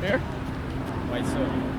Fair? White soda.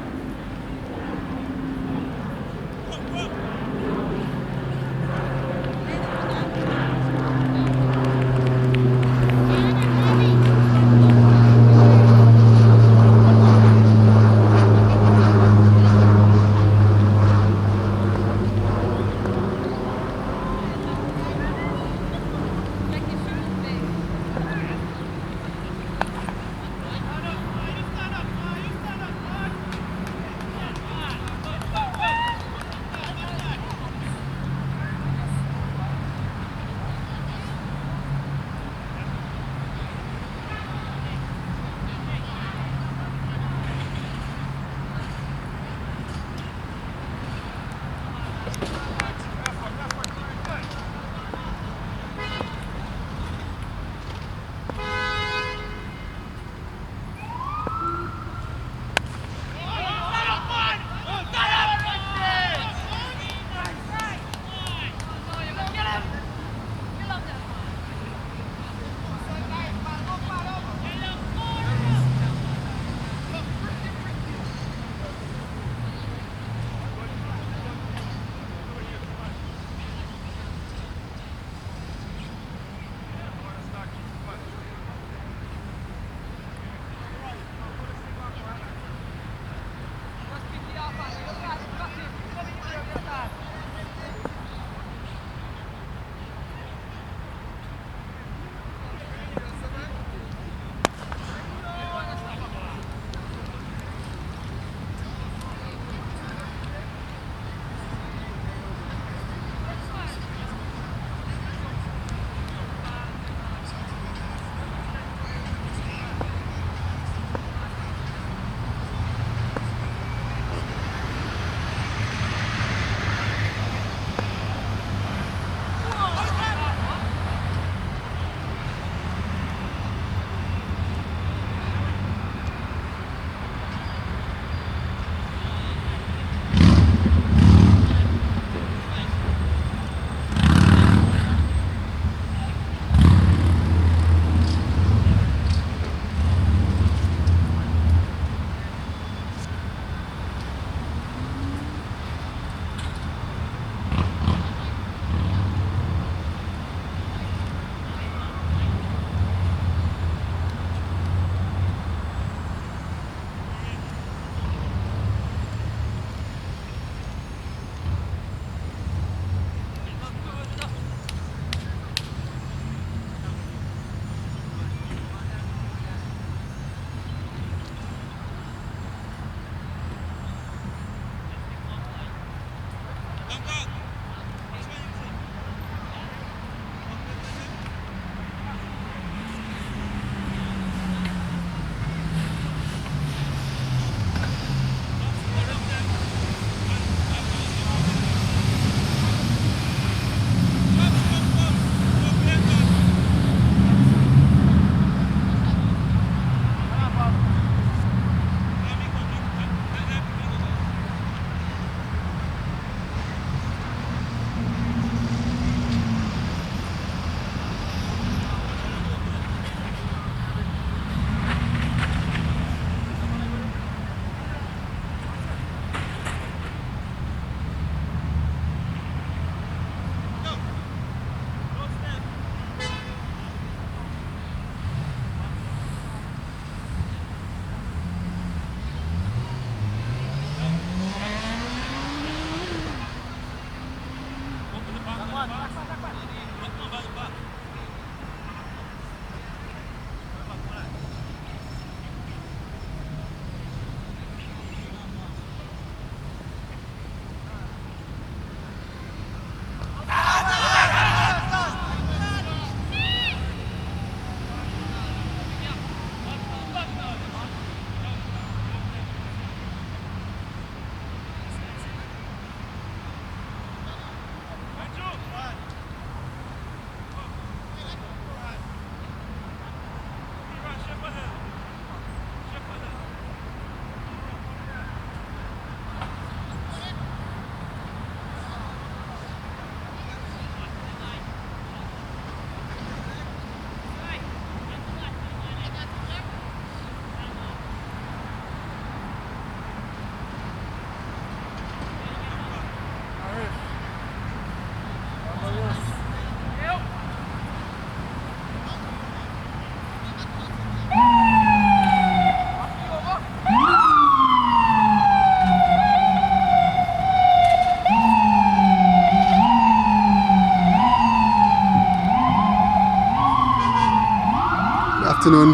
afternoon,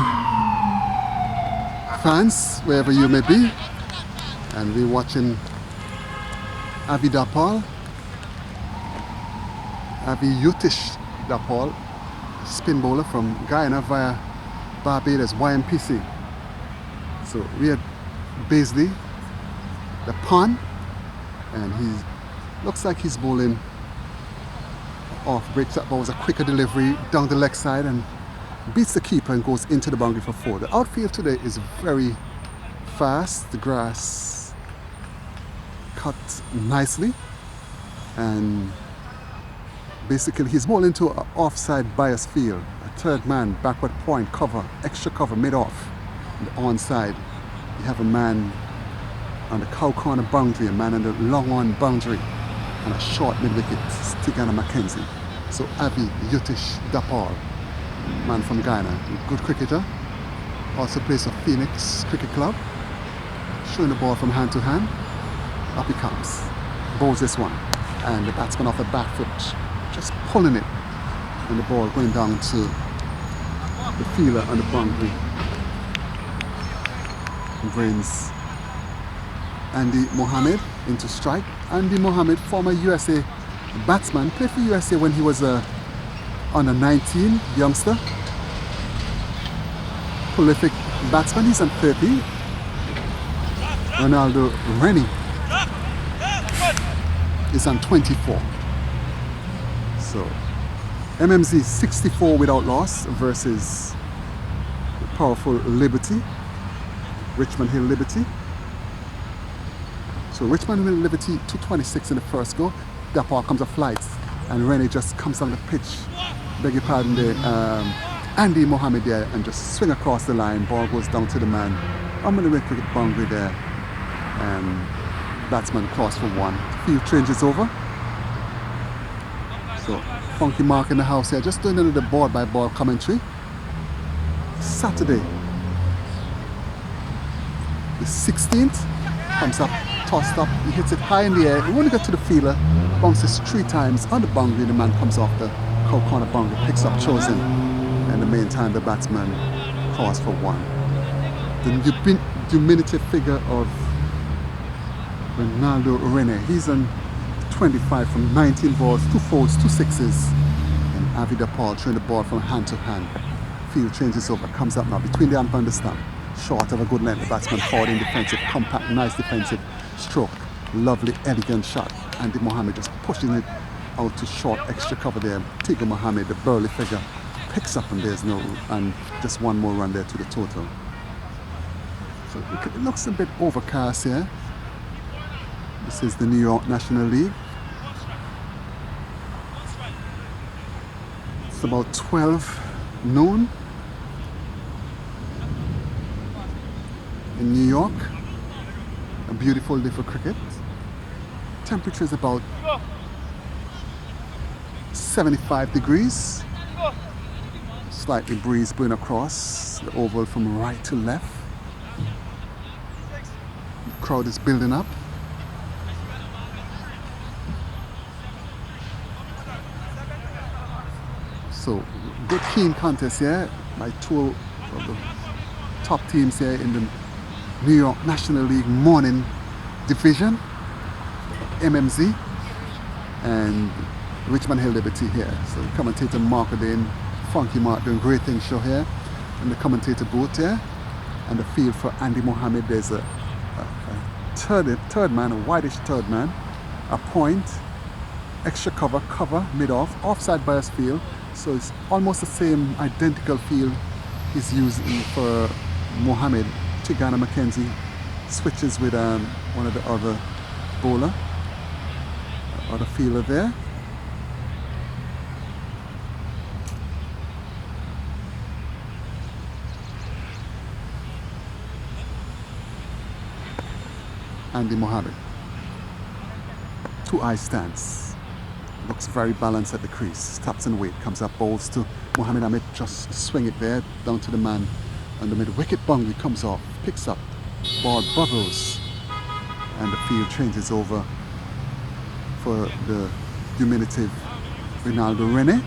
fans, wherever you may be. And we're watching Avi Dapal, Avi Yutish Dapal, spin bowler from Guyana via Barbados YMPC. So we had Baisley, the pun, and he looks like he's bowling off breaks. That ball was a quicker delivery down the leg side and beats the keeper and goes into the boundary for 4. The outfield today is very fast. The grass cut nicely, and basically he's bowling into an offside bias field. A third man, backward point, cover, extra cover, mid-off. And onside, you have a man on the cow corner boundary, a man on the long on boundary, and a short mid-wicket, Tigana Mackenzie. So Avi Yutish Dapal, man from Guyana, good cricketer, also plays for Phoenix Cricket Club, showing the ball from hand to hand. Up he comes, bowls this one, and the batsman off the back foot, just pulling it, and the ball going down to the fielder on the boundary. Brings Andy Mohammed into strike. Andy Mohammed, former USA batsman, played for USA when he was a under 19 youngster. Prolific batsman, he's on 30. Renaldo Renee is on 24. So MMZ 64 without loss versus the powerful Liberty, Richmond Hill Liberty. So Richmond Hill Liberty 226 in the first go. Dapal comes a flight and Renee just comes down the pitch. Beg your pardon there. Andy Mohammed there and just swing across the line. Ball goes down to the man. I'm going to wait for the boundary there. And batsman cross for 1. Field changes over. So Funky Mark in the house here. Just doing another ball by ball commentary. Saturday, the 16th, comes up, tossed up, he hits it high in the air, he won't get to the fielder, bounces 3 times on the boundary, the man comes off the cow corner boundary, picks up chosen, and the main time the batsman calls for 1. The diminutive figure of Renaldo Renee, he's on 25 from 19 balls, 2 fours, 2 sixes, and Avi Dapal throwing the ball from hand to hand. Field changes over, comes up now between the ump and the stump. Short of a good length, the batsman forward in defensive, compact, nice defensive stroke. Lovely, elegant shot. Andy Mohammed just pushing it out to short, extra cover there. Tigger Mohammed, the burly figure, picks up and there's no, and just 1 more run there to the total. So it looks a bit overcast here. This is the New York National League. It's about 12 noon. In New York, a beautiful day for cricket. Temperature is about 75 degrees. Slightly breeze blowing across the oval from right to left. The crowd is building up. So, good keen contest here by 2 of the top teams here in the New York National League morning division, MMZ, and Richmond Hill Liberty here. So the commentator Mark Lane, Funky Mark doing great things show here, and the commentator booth here, and the field for Andy Mohammed. There's a third man, a whitish third man, a point, extra cover, mid-off, offside bias field. So it's almost the same identical field he's using for Mohammed. Tigana Mackenzie switches with one of the other bowler, other fielder there. Andy Mohammed, 2 eye stance, looks very balanced at the crease, taps and weight, comes up, bowls to Mohammed Ahmed, just swing it there down to the man. And the mid-wicket boundary comes off, picks up, ball bubbles, and the field changes over for the diminutive Renaldo Renee.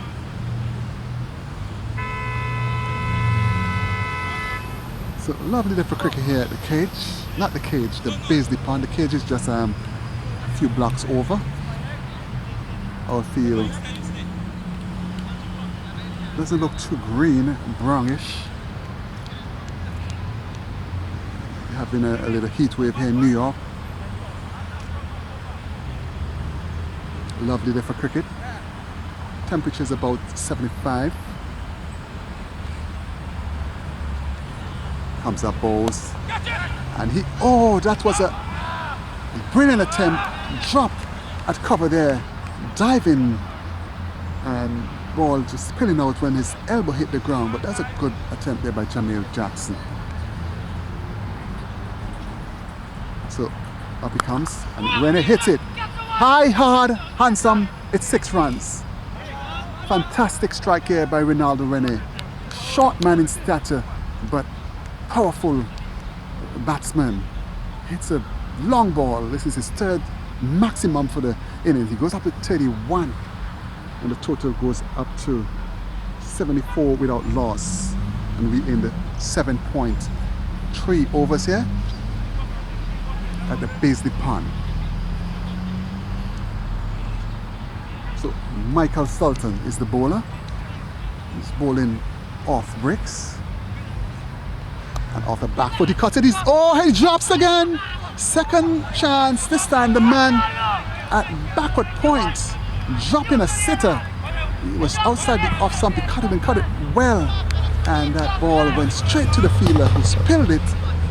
So lovely day for cricket here at the cage. Not the cage, the Paisley Pond. The cage is just a few blocks over. Our field doesn't look too green, brownish. We're having a little heat wave here in New York. Lovely day for cricket. Temperature is about 75. Comes up balls. And that was a brilliant attempt. Drop at cover there. Diving. And ball just spilling out when his elbow hit the ground. But that's a good attempt there by Jamil Jackson. So up he comes. And Renee hits it. High, hard, handsome. It's 6 runs. Fantastic strike here by Renaldo Renee. Short man in stature, but powerful batsman. Hits a long ball. This is his 3rd maximum for the innings. He goes up to 31, and the total goes up to 74 without loss. And we in the 7.3 overs here at the Paisley Pond. So Michael Sultan is the bowler. He's bowling off bricks. And off the back foot he cuts it. He drops again. Second chance. This time the man at backward point dropping a sitter. He was outside the off stump. He cut it well. And that ball went straight to the fielder who spilled it.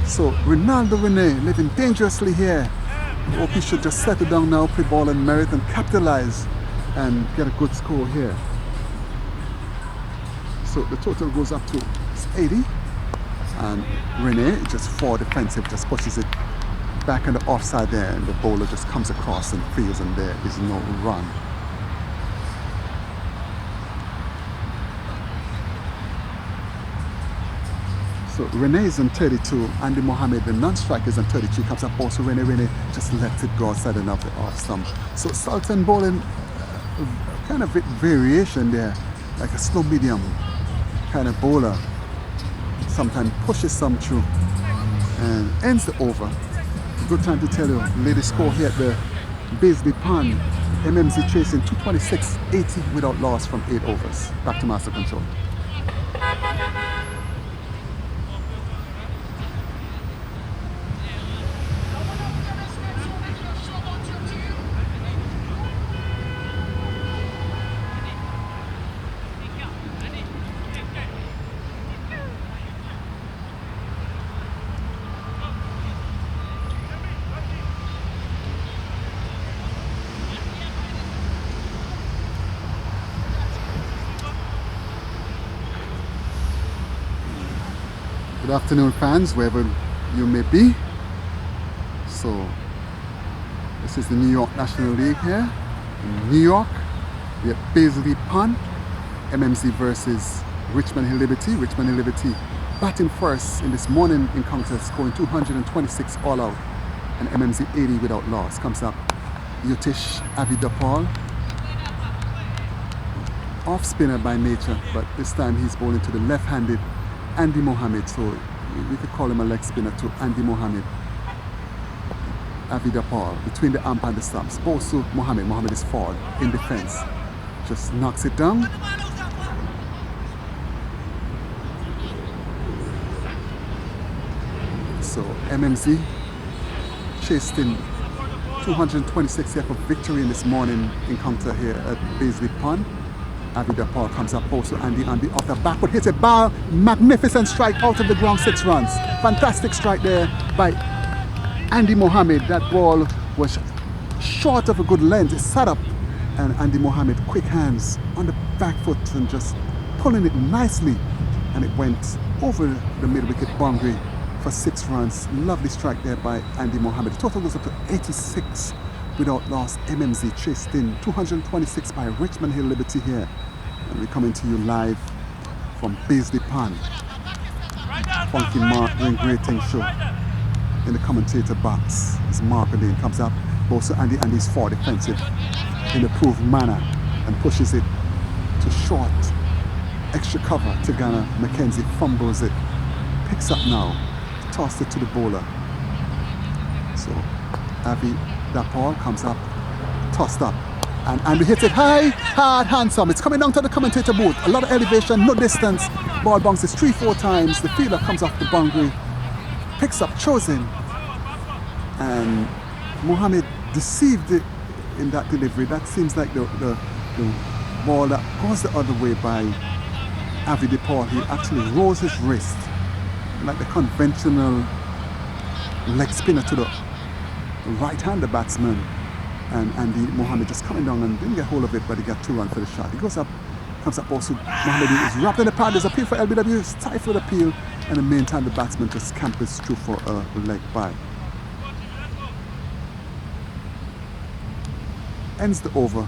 So Renaldo Renee living dangerously here. I hope he should just settle down now, play ball and merit and capitalize and get a good score here. So the total goes up to 80. And Renee, just forward defensive, just pushes it back on the offside there, and the bowler just comes across and fields, and there is no run. So Renee is on 32, Andy Mohammed, the non-striker, is on 33, comes up also Renee just lets it go outside and off the off stump. So Sultan bowling kind of variation there, like a slow medium kind of bowler. Sometimes pushes some through and ends the over. Good time to tell you, latest score here at the Paisley Pond. MMZ chasing 226.80 without loss from 8 overs. Back to Master Control. Good afternoon, fans, wherever you may be. So this is the New York National League here in New York. We have Paisley Pond, MMZ versus Richmond Hill Liberty. Richmond Hill Liberty batting first in this morning encounter, scoring 226 all out, and MMZ 80 without loss. Comes up Yotish Avidapal, off spinner by nature, but this time he's bowling to the left-handed Andy Mohammed, so we could call him a leg spinner to Andy Mohammed. Avidapal between the ump and the stumps. Balls to Mohammed. Mohammed is forward in defense. Just knocks it down. So MMZ chased in 226 here for victory in this morning encounter here at Paisley Pond. Avidapal comes up also, Andy off the backward, hits a bar, magnificent strike out of the ground, 6 runs. Fantastic strike there by Andy Mohammed. That ball was short of a good length. It sat up, and Andy Mohammed, quick hands on the back foot and just pulling it nicely, and it went over the mid-wicket boundary for 6 runs. Lovely strike there by Andy Mohammed. The total goes up to 86 without loss. MMZ chased in 226 by Richmond Hill Liberty here, and we're coming to you live from Paisley Pond. Funky Mark doing great things show in the commentator box. As Mark Lane comes up, also Andy's forward defensive in the proved manner and pushes it to short, extra cover to Ghana. Mackenzie fumbles it, Picks up now. Tossed it to the bowler. So Avi Dapal comes up. Tossed up. And we hit it high, hard, handsome. It's coming down to the commentator booth. A lot of elevation, no distance. Ball bounces 3-4 times. The fielder comes off the boundary. Picks up, chosen. And Mohammed deceived it in that delivery. That seems like the ball that goes the other way by Avi Dapal. He actually rolls his wrist like the conventional leg spinner to the right-handed batsman. And Andy Mohammed just coming down and didn't get hold of it, but he got 2 runs for the shot. He goes up, comes up also. Mohammed is wrapped in the pad. There's appeal for LBW, stifled appeal, and the main-time the batsman just scampers through for a leg by. Ends the over.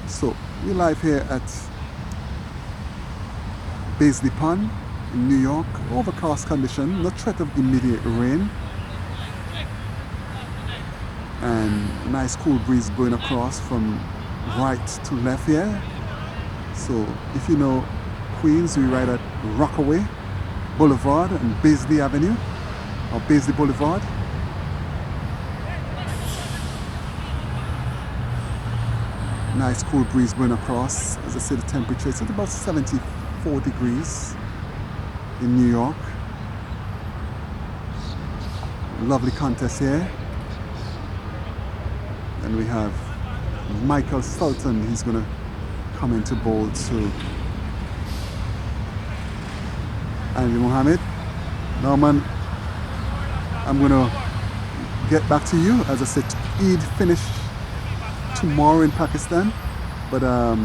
So we're live here at Baisley Pond in New York. Overcast condition, no threat of immediate rain. And nice cool breeze blowing across from right to left here. So if you know Queens, we ride at Rockaway Boulevard and Baisley Avenue or Baisley Boulevard. Nice cool breeze blowing across. As I say, the temperature is at about 74 degrees in New York. Lovely contest here. And we have Michael Sultan. He's going to come into bowl to Andy Mohammed. Now, man, I'm going to get back to you. As I said, Eid finished tomorrow in Pakistan. But I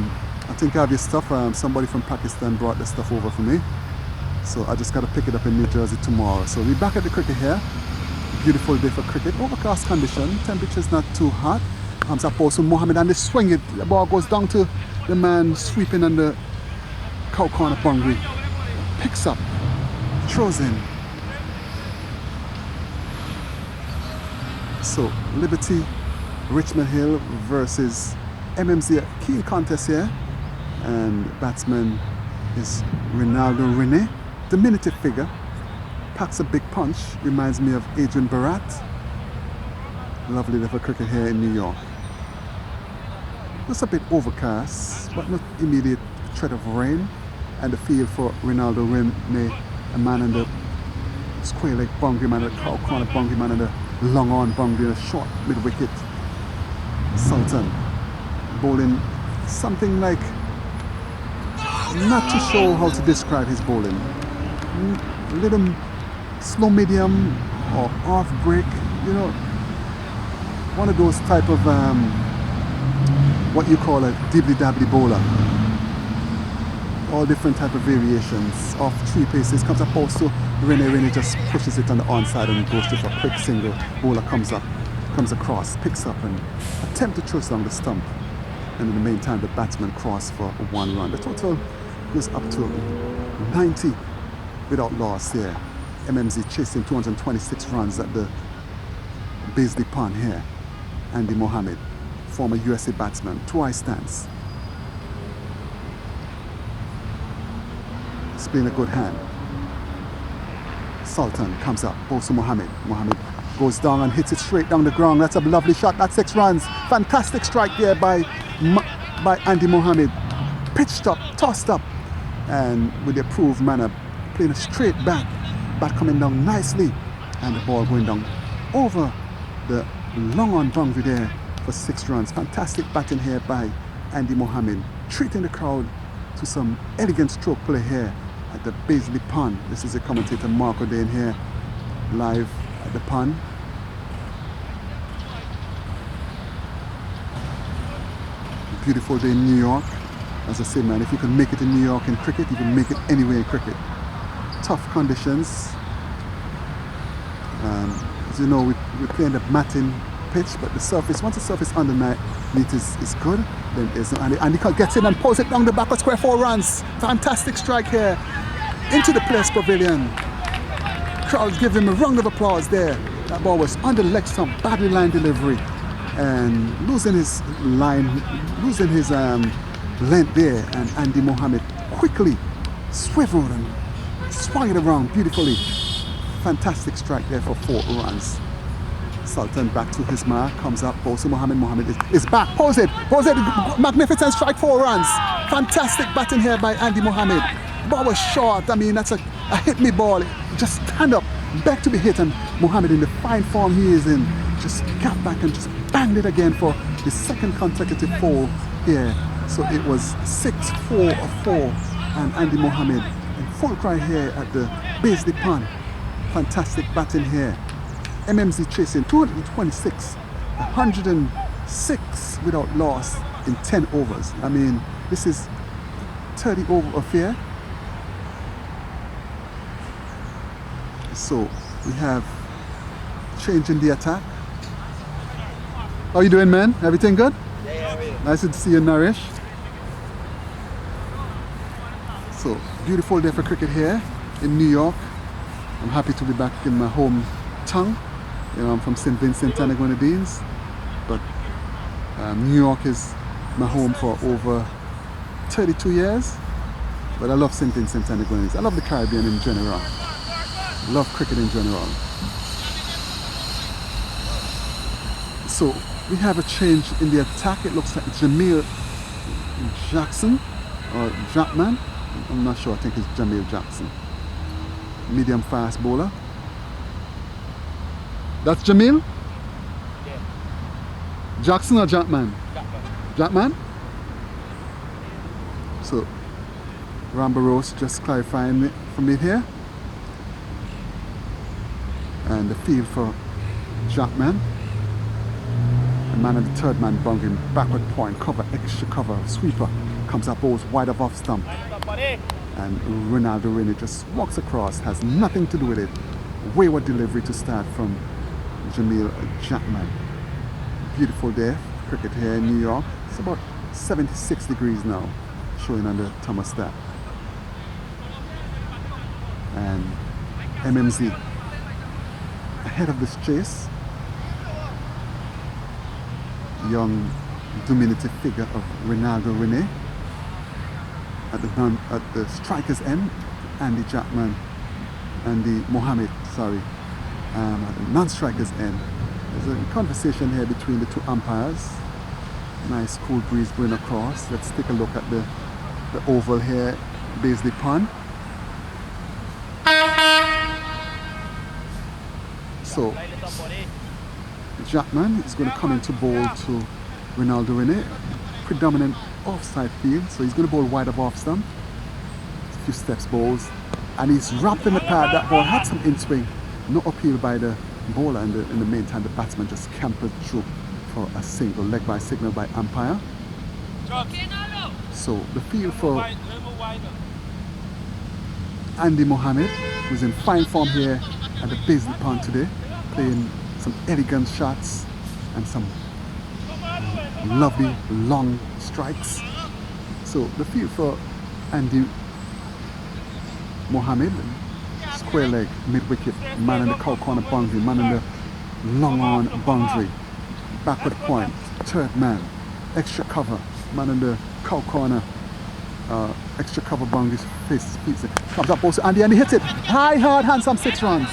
think I have your stuff. Somebody from Pakistan brought the stuff over for me. So I just got to pick it up in New Jersey tomorrow. So we're back at the cricket here. Beautiful day for cricket. Overcast condition. Temperature's not too hot. Comes up also Mohammed and they swing it. The ball goes down to the man sweeping on the cow corner boundary. Picks up. Throws in. So Liberty, Richmond Hill versus MMZ. Keen contest here. And batsman is Renaldo Renee. Diminutive figure. Packs a big punch. Reminds me of Adrian Barat. Lovely little cricket here in New York. Just a bit overcast, but not immediate threat of rain. And the field for Renaldo Renee, a man in the square leg boundary man, the cow corner boundary man, and the long on boundary, and a short mid wicket. Sultan bowling something like, not too sure how to describe his bowling. A little slow medium or off break, you know, one of those type of what you call a dibbly-dabbly bowler. All different type of variations of 3 paces. Comes up also Renee just pushes it on the onside and goes to for a quick single. Bowler comes up, comes across, picks up and attempt to throw it down the stump. And in the meantime the batsman crossed for 1 run. The total goes up to 90 without loss here. MMZ chasing 226 runs at the Baisley Pond here. Andy Mohammed, former USA batsman, twice stance. He's playing a good hand. Sultan comes up, bowls to Mohammed. Mohammed goes down and hits it straight down the ground. That's a lovely shot. That's 6 runs. Fantastic strike there by Andy Mohammed. Pitched up, tossed up, and with the approved manner, playing a straight bat. Bat coming down nicely, and the ball going down over the long on boundary there for 6 runs. Fantastic batting here by Andy Mohammed, treating the crowd to some elegant stroke play here at the Baisley Pond. This is the commentator Marco Dane here, live at the pond. Beautiful day in New York. As I say, man, if you can make it in New York in cricket, you can make it anywhere in cricket. Tough conditions. As you know, we're playing the matting pitch, but the surface, once the surface underneath is good, then there's no, and he gets in and pulls it down the back of square, 4 runs. Fantastic strike here into the place pavilion. Crowds give him a round of applause there. That ball was on the leg stump, badly line delivery, and losing his line, losing his length there, and Andy Mohammed quickly swiveled and swung it around beautifully. Fantastic strike there for 4 runs. Sultan back to his mark, comes up, goes to Mohammed. Mohammed is back, pose it, magnificent strike, 4 runs. Fantastic batting here by Andy Mohammed. Ball was short, I mean, that's a hit me ball. Just stand up, back to be hit, and Mohammed, in the fine form he is in, just got back and just banged it again for the second consecutive 4 here. So it was 6-4-4, and Andy Mohammed in full cry here at the Beasley Pond. Fantastic batting here. MMZ chasing 226, 106 without loss in 10 overs. I mean, this is 30 over affair. So we have change in the attack. How you doing, man? Everything good? Yeah. Nice to see you, Naresh. So beautiful day for cricket here in New York. I'm happy to be back in my hometown. You know, I'm from St. Vincent and the Grenadines, but New York is my home for over 32 years. But I love St. Vincent and the Grenadines. I love the Caribbean in general. I love cricket in general. So we have a change in the attack. It looks like Jamil Jackson or Jackman. I'm not sure. I think it's Jamil Jackson. Medium fast bowler. That's Jamil? Yeah. Jackson or Jackman? Jackman? So Rambaros just clarifying it for me here. And the field for Jackman. The man and the third man bunging backward point, cover, extra cover, sweeper. Comes up, bowls wide of off stump. And Renaldo Renee just walks across, has nothing to do with it. Wayward delivery to start from Jamil Jackman. Beautiful day, cricket here in New York. It's about 76 degrees now, showing on the thermostat. And MMZ ahead of this chase. Young diminutive figure of Renaldo Renee. At the striker's end, Andy Mohammed, sorry. At the non-striker's end, there's a conversation here between the 2 umpires. Nice cool breeze going across. Let's take a look at the oval here, Beasley Pond. So Jackman is going to come into bowl to Renaldo Renee. Predominant offside field, so he's going to bowl wide of off stump. A few steps bowls, and he's wrapped in the pad. That ball had some in swing, no appeal by the bowler, and in the meantime the batsman just campered through for a single, leg by signal by umpire. So the field for Andy Mohammed, who's in fine form here at the Beasley Pond today, playing some elegant shots and some lovely long strikes. So the field for Andy Mohammed, square leg, mid wicket, man in the cow corner boundary, man in the long on boundary, backward point, third man, extra cover, man in the cow corner, extra cover boundaries, face, comes up also Andy, and he hits it high, hard, handsome 6 runs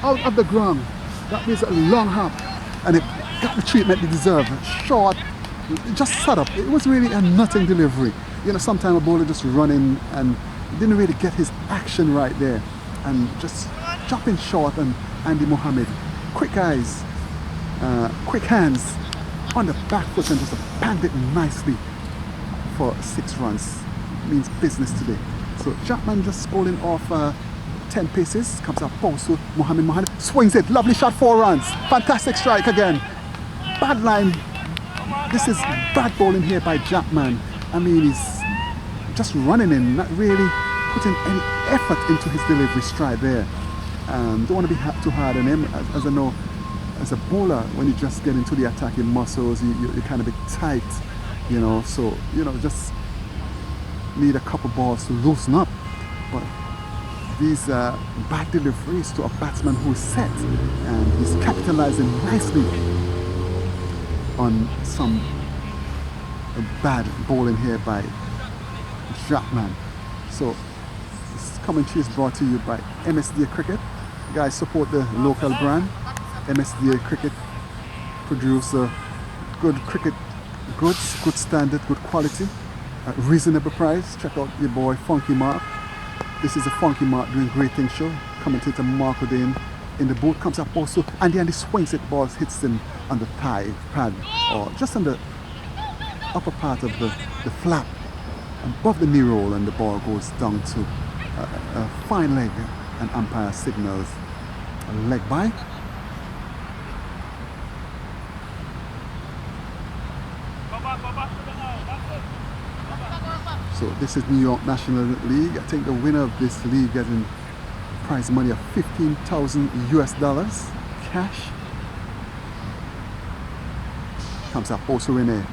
out of the ground. That means a long hop, and it got the treatment it deserved. Short, just set up. It was really a nothing delivery. You know, sometimes a bowler just running and didn't really get his action right there, and just dropping short. And Andy Mohammed, quick eyes, quick hands on the back foot, and just banged it nicely for 6 runs. Means business today. So Jackman just bowling off 10 paces, comes up, pulls to Mohammed, swings it, lovely shot, 4 runs. Fantastic strike again. Bad line. This is bad bowling here by Jackman. I mean, he's just running in, not really putting any effort into his delivery stride there. Don't want to be too hard on him. As I know, as a bowler, when you just get into the attacking muscles, you kind of be tight, you know, so, you know, just need a couple balls to loosen up. But these bad deliveries to a batsman who's set, and he's capitalizing nicely on some bad bowling here by Jackman. So This commentary is brought to you by MSDA Cricket. Guys, support the local brand. MSDA Cricket produce good cricket goods, good standard, good quality, at reasonable price. Check out your boy Funky Mark. This is a Funky Mark doing great things show. Commentator Mark O'Dane in the boat comes up also, and then the swings it, ball hits him on the thigh pad or just on the upper part of the flap above the knee roll, and the ball goes down to a fine leg, and umpire signals a leg by. So this is New York National League. I think the winner of this league getting prize money of $15,000 cash. Comes up also Renee.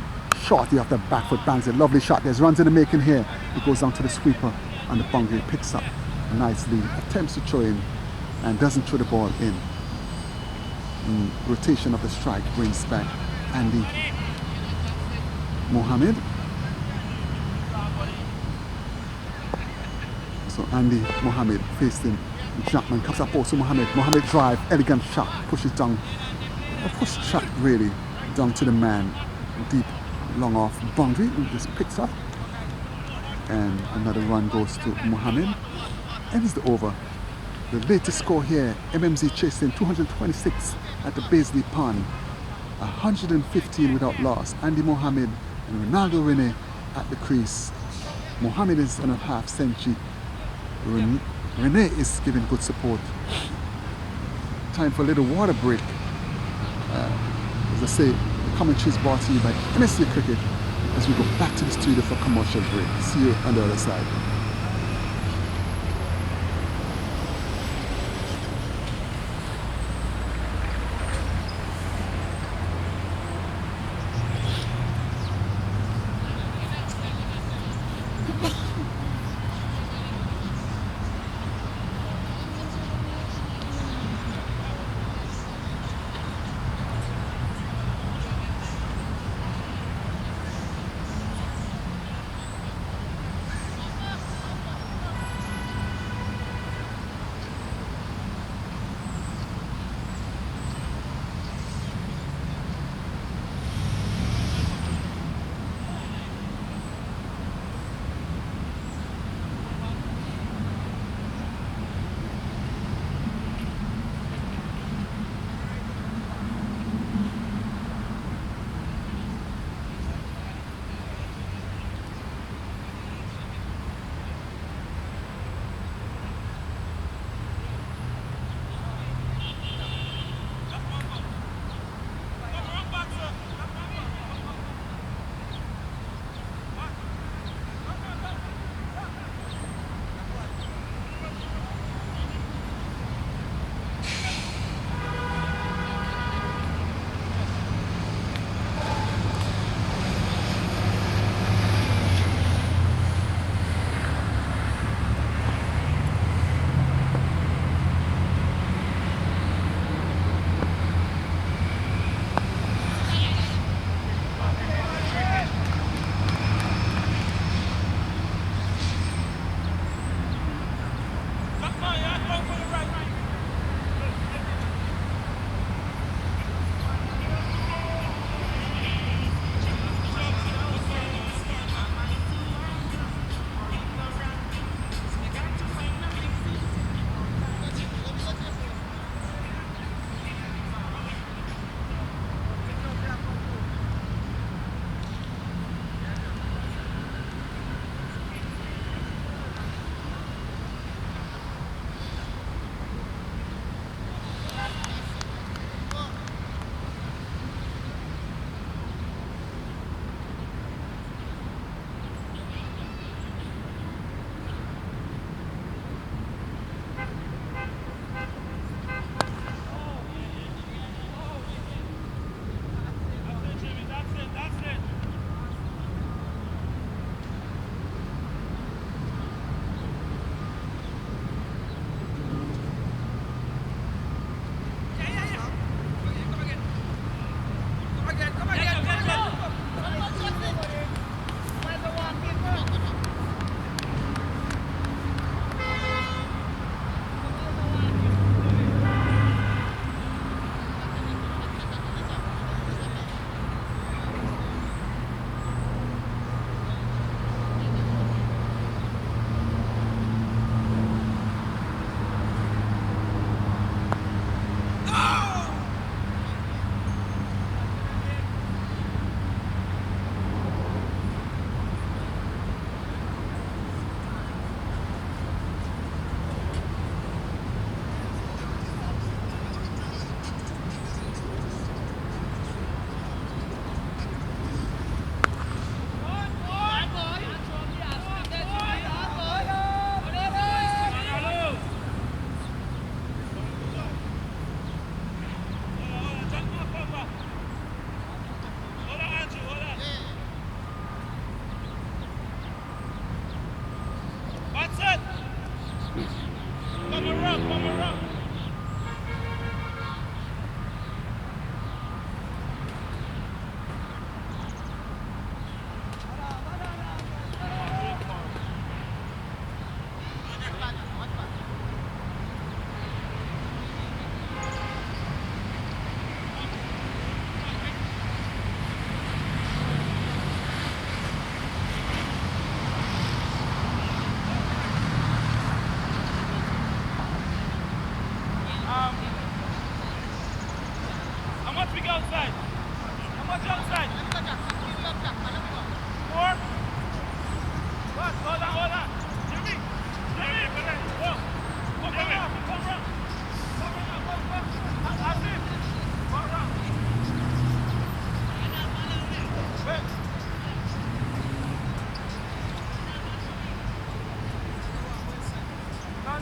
Shorty off the back foot, bangs it. Lovely shot. There's runs in the making here. It goes down to the sweeper and the boundary picks up nicely. Attempts to throw in and doesn't throw the ball in. Rotation of the strike brings back Andy Mohammed. So Andy Mohammed facing Jackman, comes up also Mohammed. Mohammed drive, elegant shot, pushes down. A push shot really down to the man. Deep, long off boundary, and just picks up. And another run goes to Mohammed. Ends the over. The latest score here, MMZ chasing 226 at the Baisley Pond. 115 without loss. Andy Mohammed and Renaldo Renee at the crease. Mohammed is on a half century. Renee is giving good support. Time for a little water break. As I say, the commentary is brought to you by MSC Cricket as we go back to the studio for commercial break. See you on the other side.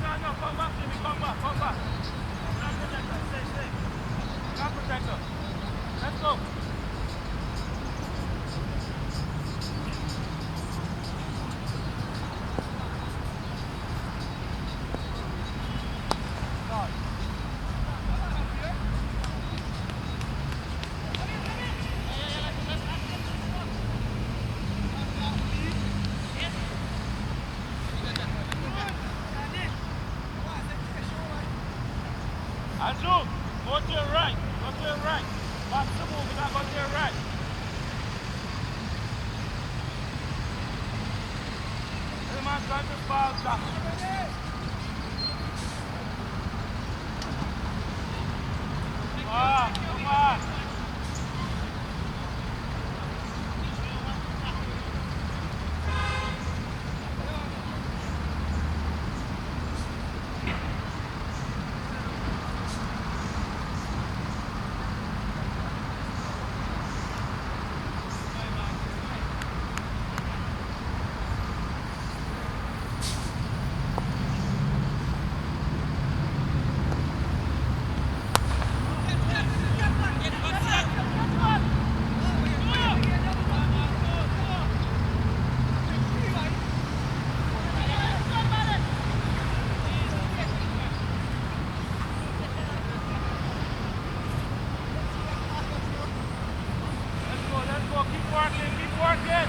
no. Come back, Jimmy. Come back. Not protector. Stay. Not protector. Let's go. Andrew, go to your right. Back to move, you got to go to your right. Hey man, try to ball back. Come on. Keep working.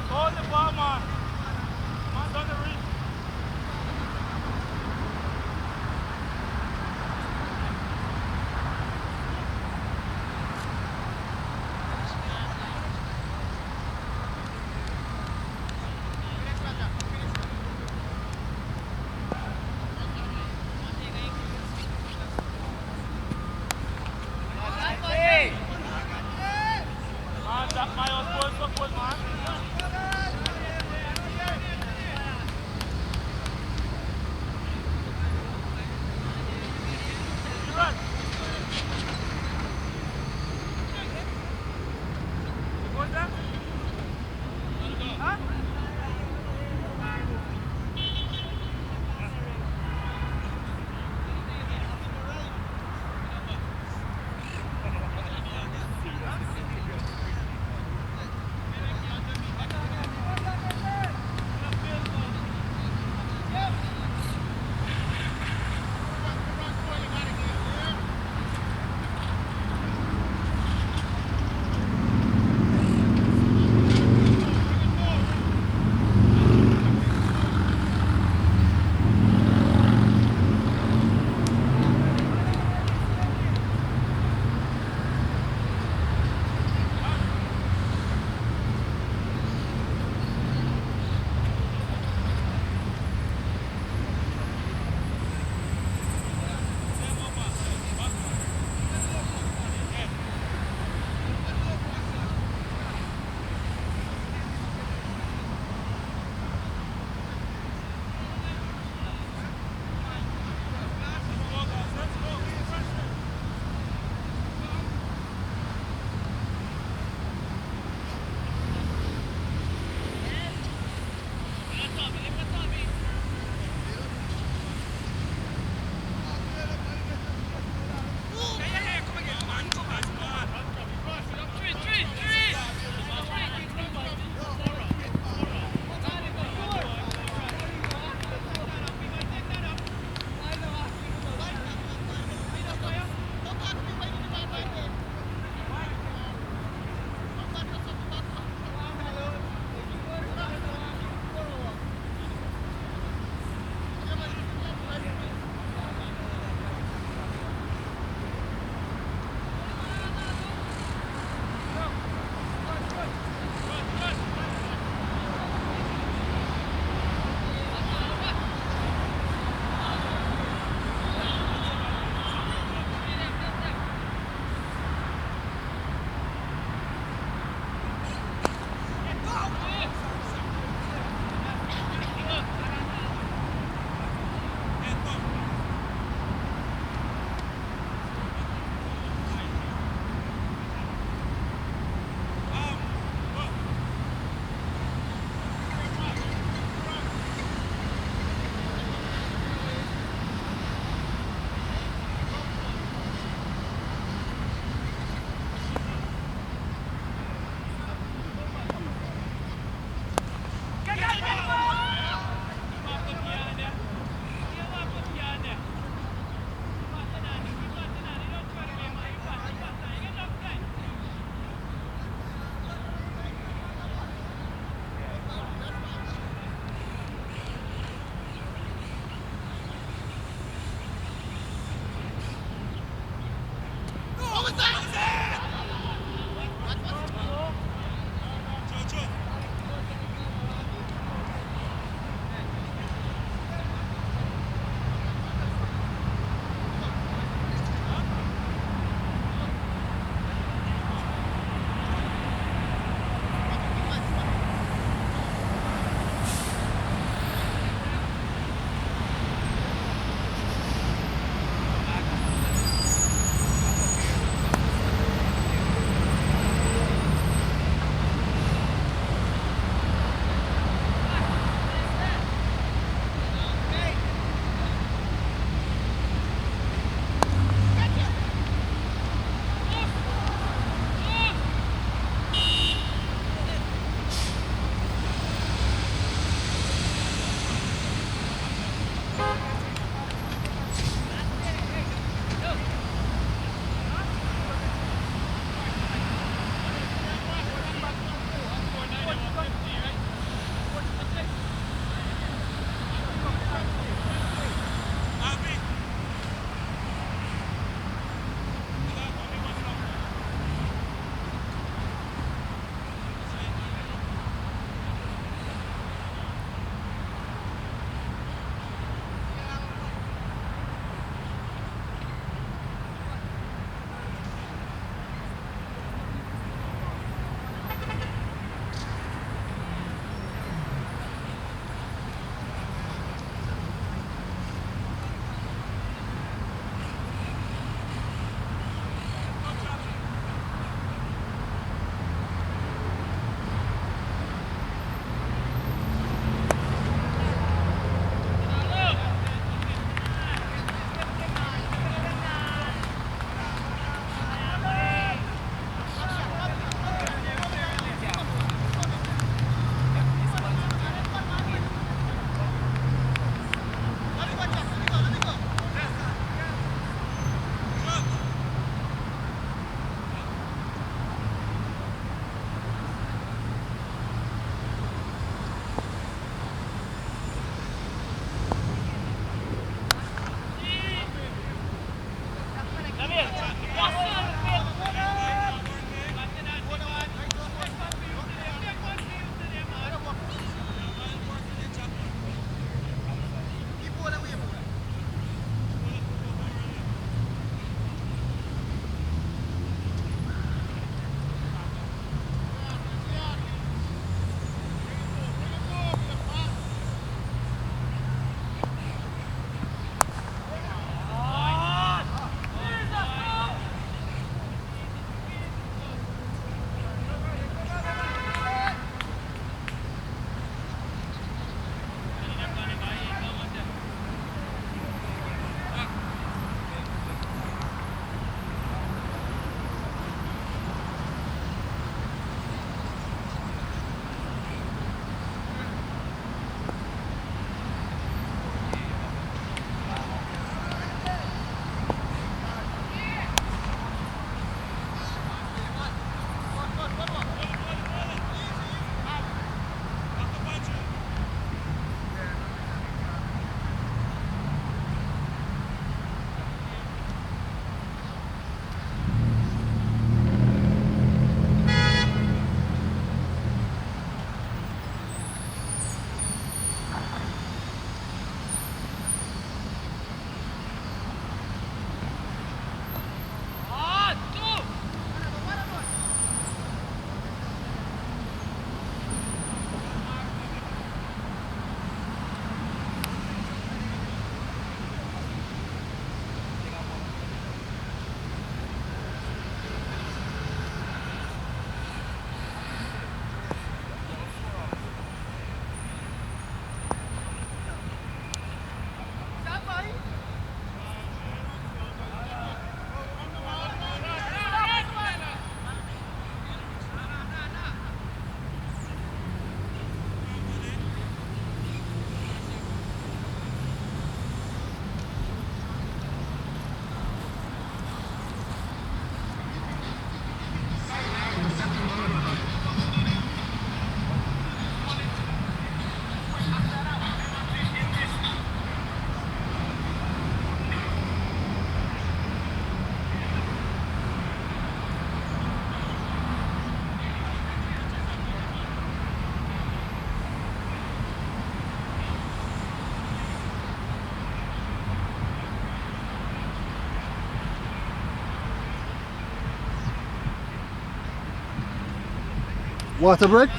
Hold the ball, man. Man's on the reach. Man, that my own goal, man. Water break?